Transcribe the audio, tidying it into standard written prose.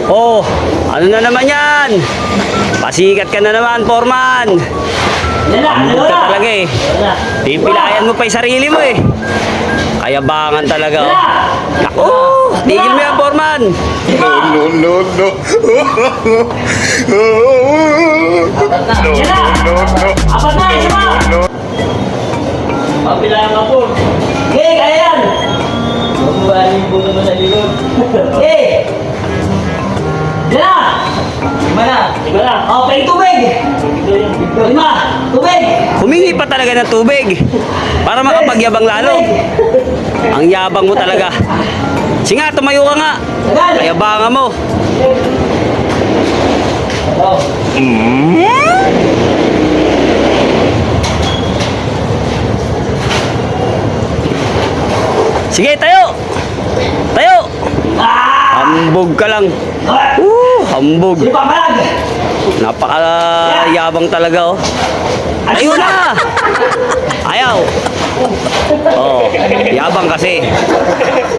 Oh, ano na naman yan? Pasikat ka na naman, Foreman. Ambog ka talaga eh. Pipilayan mo pa yung sarili mo eh. Kayabangan talaga oh. Naku, tigil mo yan, Foreman. No, no, no, no. No, no, no. Apat na, isa pa! No. Papilaan ako. Okay, kaya yan! Mabuhaling po naman sa likod. Okay! Yan na! Lima na! Lima na! Okay, tubig! Lima! Tubig! Humingi pa talaga ng tubig para makapagyabang lalo. Ang yabang mo talaga. Sige nga, tumayo ka nga. Kayabangan mo. Oh. Sige, tayo. Tayo. Hambog ka lang. Hambog. Di pa malag! Napakayabang talaga oh. Ayun na. Ayaw. Oh, yabang kasi.